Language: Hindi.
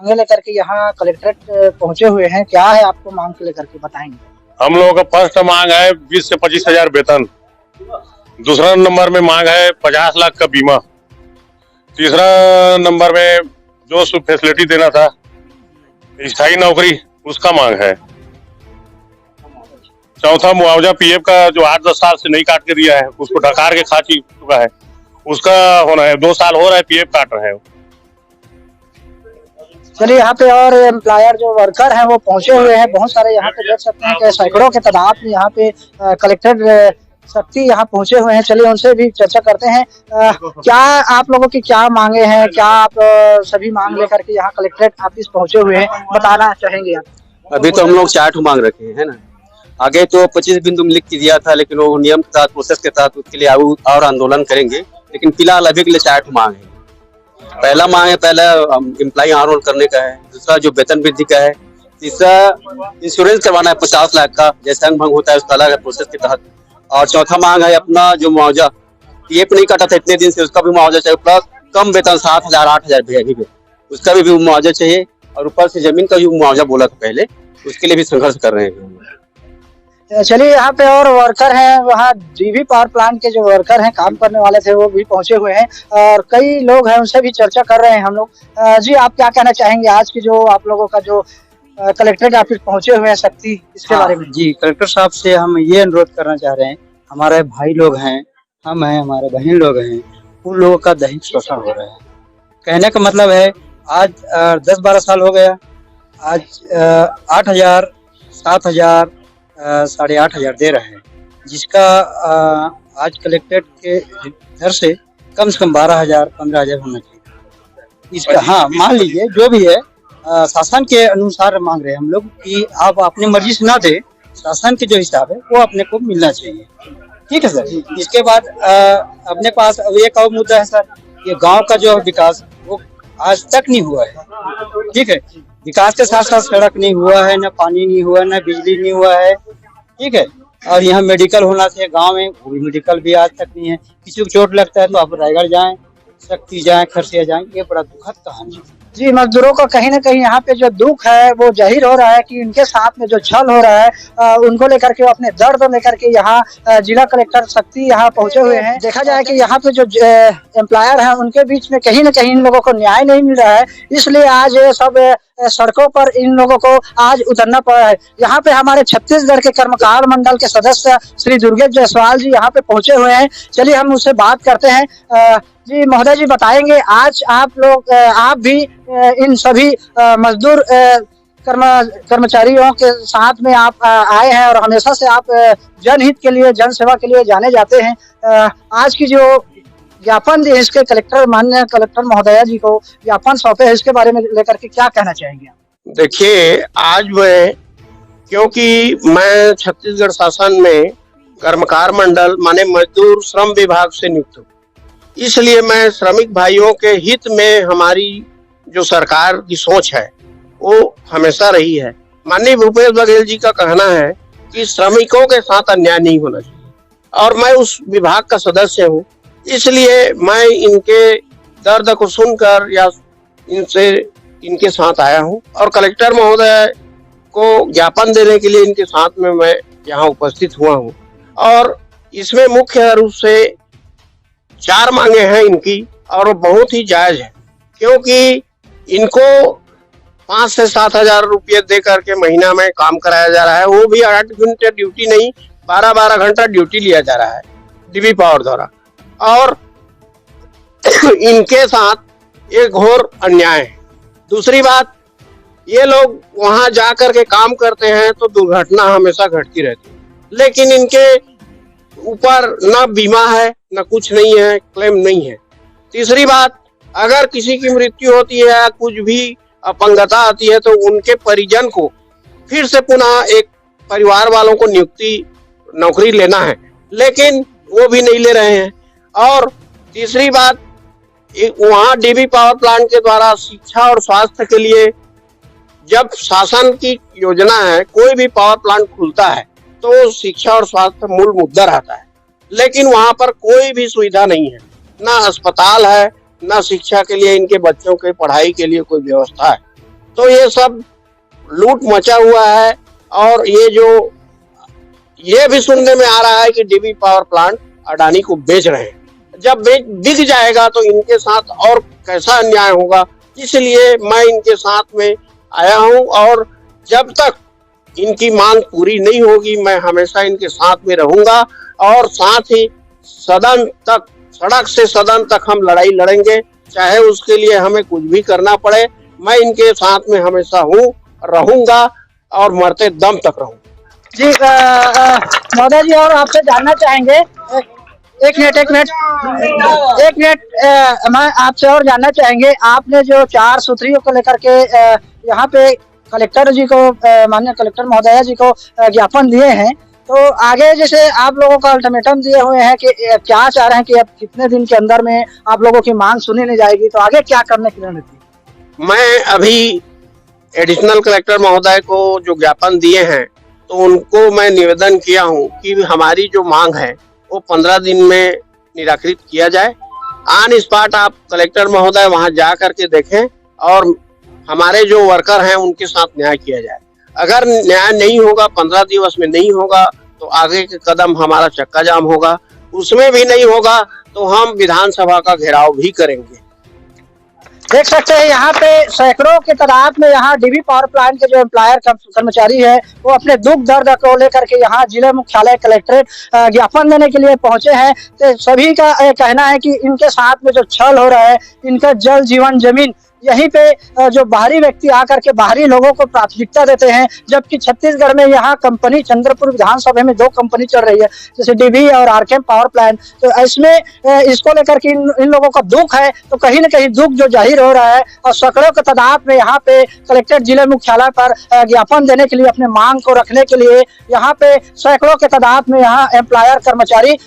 मांगे लेकर के यहाँ कलेक्ट्रेट पहुंचे हुए हैं, क्या है आपको मांग को लेकर के बताएंगे? हम लोगों का फर्स्ट मांग है 20 से 25 हजार वेतन। दूसरा नंबर में मांग है 50 लाख का बीमा। तीसरा नंबर में जो फैसिलिटी देना था स्थायी नौकरी, उसका मांग है। चौथा मुआवजा पीएफ का जो 8-10 साल से नहीं काट के दिया है, उसको ढकार के खा चुका है, उसका होना है। 2 साल हो रहा है पीएफ काट रहे हैं। चलिए, यहाँ पे और एम्प्लॉयर जो वर्कर हैं वो पहुंचे हुए हैं। बहुत सारे यहाँ पे देख सकते हैं कि सैकड़ों के तादाद में यहाँ पे कलेक्टर शक्ति यहाँ पहुंचे हुए हैं। चलिए उनसे भी चर्चा करते हैं। क्या आप लोगों की क्या मांगे हैं? क्या आप सभी मांग लेकर के यहाँ कलेक्ट्रेट ऑफिस पहुंचे हुए हैं, बताना चाहेंगे आप? अभी तो हम लोग 4 मांग रखे हैं ना। आगे तो 25 बिंदु में लिख के दिया था, लेकिन वो नियम के तहत, प्रोसेस के तहत उसके लिए और आंदोलन करेंगे। लेकिन फिलहाल अभी के लिए 4 मांग है। पहला मांग है, पहला एम्प्लॉय आंदोलन करने का है। दूसरा जो वेतन वृद्धि का है। तीसरा इंश्योरेंस करवाना है 50 लाख का, जैसे अंग भंग होता है उसका अलग है प्रोसेस के तहत। और चौथा मांग है अपना जो मुआवजा पीएफ नहीं काटा था इतने दिन से, उसका भी मुआवजा चाहिए। प्लस कम वेतन 7,000 8,000 भी उसका भी मुआवजा चाहिए। और ऊपर से जमीन का जो मुआवजा बोला था पहले, उसके लिए भी संघर्ष कर रहे हैं। चलिए, यहाँ पे और वर्कर हैं, वहाँ डीवी पावर प्लांट के जो वर्कर हैं, काम करने वाले थे, वो भी पहुंचे हुए हैं और कई लोग हैं, उनसे भी चर्चा कर रहे हैं हम लोग। जी, आप क्या कहना चाहेंगे आज की जो आप लोगों का जो कलेक्ट्रेट ऑफिस पहुंचे हुए हैं शक्ति, इसके बारे में? जी, कलेक्टर साहब से हम ये अनुरोध करना चाह रहे हैं, हमारे भाई लोग हैं, हम हैं, हमारे बहन लोग हैं, उन लोगों का दैहिक शोषण हो रहा है। कहने का मतलब है आज 10-12 साल हो गया, आज 8,000 7,000 8,500 दे रहे हैं, जिसका आज कलेक्ट्रेट के घर से कम 12,000 15,000 होना चाहिए इसका। हाँ, मान लीजिए जो भी है शासन के अनुसार मांग रहे हैं हम लोग कि आप अपनी मर्जी से ना दे, शासन के जो हिसाब है वो अपने को मिलना चाहिए। ठीक है सर। इसके बाद अपने पास अब एक और मुद्दा है सर, ये गांव का जो विकास वो आज तक नहीं हुआ है। ठीक है, विकास के साथ साथ सड़क नहीं हुआ है, न पानी नहीं हुआ, न बिजली नहीं हुआ है। ठीक है, और यहाँ मेडिकल होना चाहिए गांव में, वो भी मेडिकल भी आज तक नहीं है। किसी को चोट लगता है तो आप रायगढ़ जाएं, शक्ति जाएं, खरसिया जाएं, ये बड़ा दुखद कहानी है। जी, मजदूरों का कहीं ना कहीं यहाँ पे जो दुख है वो जाहिर हो रहा है कि उनके साथ में जो छल हो रहा है, उनको लेकर के, अपने दर्द लेकर के यहाँ जिला कलेक्टर शक्ति यहाँ पहुंचे हुए हैं। देखा जाए कि यहाँ पे जो एम्प्लॉयर हैं उनके बीच में कहीं ना कहीं इन लोगों को न्याय नहीं मिल रहा है, इसलिए आज सब सड़कों पर इन लोगों को आज उतरना पड़ा है। यहाँ पे हमारे छत्तीसगढ़ के कर्मकार मंडल के सदस्य श्री दुर्गेश जायसवाल जी यहाँ पे पहुंचे हुए हैं। चलिए हम उससे बात करते हैं। जी महोदय जी, बताएंगे आज आप लोग, आप भी इन सभी मजदूर कर्मचारियों के साथ में आप आए हैं और हमेशा से आप जनहित के लिए, जन सेवा के लिए जाने जाते हैं। आज की जो ज्ञापन दिए इसके कलेक्टर, माननीय कलेक्टर महोदया जी को ज्ञापन सौंपे है, इसके बारे में लेकर के क्या कहना चाहेंगे आप? देखिए, आज मैं, क्योंकि मैं छत्तीसगढ़ शासन में कर्मकार मंडल माने मजदूर श्रम विभाग से नियुक्त हूँ, इसलिए मैं श्रमिक भाइयों के हित में हमारी जो सरकार की सोच है वो हमेशा रही है। माननीय भूपेश बघेल जी का कहना है कि श्रमिकों के साथ अन्याय नहीं होना चाहिए, और मैं उस विभाग का सदस्य हूँ, इसलिए मैं इनके दर्द को सुनकर या इनके साथ आया हूँ और कलेक्टर महोदय को ज्ञापन देने के लिए इनके साथ में मैं यहाँ उपस्थित हुआ हूँ। और इसमें मुख्य रूप से 4 मांगे हैं इनकी, और वो बहुत ही जायज है, क्योंकि इनको 5 से 7,000 रुपये दे करके महीना में काम कराया जा रहा है, वो भी 8 घंटे ड्यूटी नहीं, 12-12 घंटा ड्यूटी लिया जा रहा है डीवी पावर द्वारा। और इनके साथ एक घोर अन्याय है। दूसरी बात, ये लोग वहां जा करके काम करते हैं तो दुर्घटना हमेशा घटती रहती है, लेकिन इनके ऊपर न बीमा है, न कुछ नहीं है, क्लेम नहीं है। तीसरी बात, अगर किसी की मृत्यु होती है या कुछ भी अपंगता आती है तो उनके परिजन को फिर से पुनः एक परिवार वालों को नौकरी लेना है, लेकिन वो भी नहीं ले रहे हैं। और तीसरी बात, वहाँ डीवी पावर प्लांट के द्वारा शिक्षा और स्वास्थ्य के लिए जब शासन की योजना है, कोई भी पावर प्लांट खुलता है तो शिक्षा और स्वास्थ्य मूल मुद्दा रहता है, लेकिन वहाँ पर कोई भी सुविधा नहीं है, ना अस्पताल है, ना शिक्षा के लिए इनके बच्चों के पढ़ाई के लिए कोई व्यवस्था है। तो ये सब लूट मचा हुआ है। और ये भी सुनने में आ रहा है कि डीबी पावर प्लांट अडानी को बेच रहे हैं। जब बिक जाएगा तो इनके साथ और कैसा अन्याय होगा, इसलिए मैं इनके साथ में आया हूं। और जब तक इनकी मांग पूरी नहीं होगी मैं हमेशा इनके साथ में रहूंगा। और साथ ही सदन तक, सड़क से सदन तक हम लड़ाई लड़ेंगे, चाहे उसके लिए हमें कुछ भी करना पड़े। मैं इनके साथ में हमेशा हूँ, रहूंगा और मरते दम तक रहूंगा। जी महोदय जी, और आपसे जानना चाहेंगे, एक मिनट मैं आपसे और जानना चाहेंगे, आपने जो 4 सूत्रियों को लेकर के यहाँ पे कलेक्टर जी को, माननीय कलेक्टर महोदया जी को ज्ञापन दिए हैं, तो आगे जैसे आप लोगों का अल्टीमेटम दिए हुए हैं कि क्या चाह रहे हैं कि अब कितने दिन के अंदर में आप लोगों की मांग सुनी नहीं जाएगी, तो आगे क्या करने की रणनीति? मैं अभी एडिशनल कलेक्टर महोदय को जो ज्ञापन दिए हैं तो उनको मैं निवेदन किया हूं कि हमारी जो मांग है वो 15 दिन में निराकृत किया जाए। ऑन स्पॉट आप कलेक्टर महोदय वहां जा करके देखें और हमारे जो वर्कर हैं उनके साथ न्याय किया जाए। अगर न्याय नहीं होगा, 15 दिवस में नहीं होगा, तो आगे के कदम हमारा चक्का जाम होगा। उसमें भी नहीं होगा तो हम विधानसभा का घेराव भी करेंगे। देख सकते हैं यहाँ पे सैकड़ों की तादाद में यहाँ डीबी पावर प्लांट के जो एम्प्लॉयर कर्मचारी है वो अपने दुख दर्द को लेकर के यहाँ जिला मुख्यालय कलेक्ट्रेट ज्ञापन देने के लिए पहुंचे हैं। तो सभी का कहना है कि इनके साथ में जो छल हो रहा है, इनका जल जीवन जमीन, यहीं पे जो बाहरी व्यक्ति आकर के बाहरी लोगों को प्राथमिकता देते हैं, जबकि छत्तीसगढ़ में यहाँ कंपनी चंद्रपुर विधानसभा में 2 कंपनी चल रही है, जैसे डीबी और आरकेएम पावर प्लांट। तो इसमें इसको लेकर के इन लोगों का दुख है, तो कहीं न कहीं दुख जो जाहिर हो रहा है और सैकड़ों की तादाद में यहाँ पे कलेक्ट्रेट जिला मुख्यालय पर ज्ञापन देने के लिए, अपने मांग को रखने के लिए यहाँ पे सैकड़ों की तादाद में यहाँ एम्प्लॉयर कर्मचारी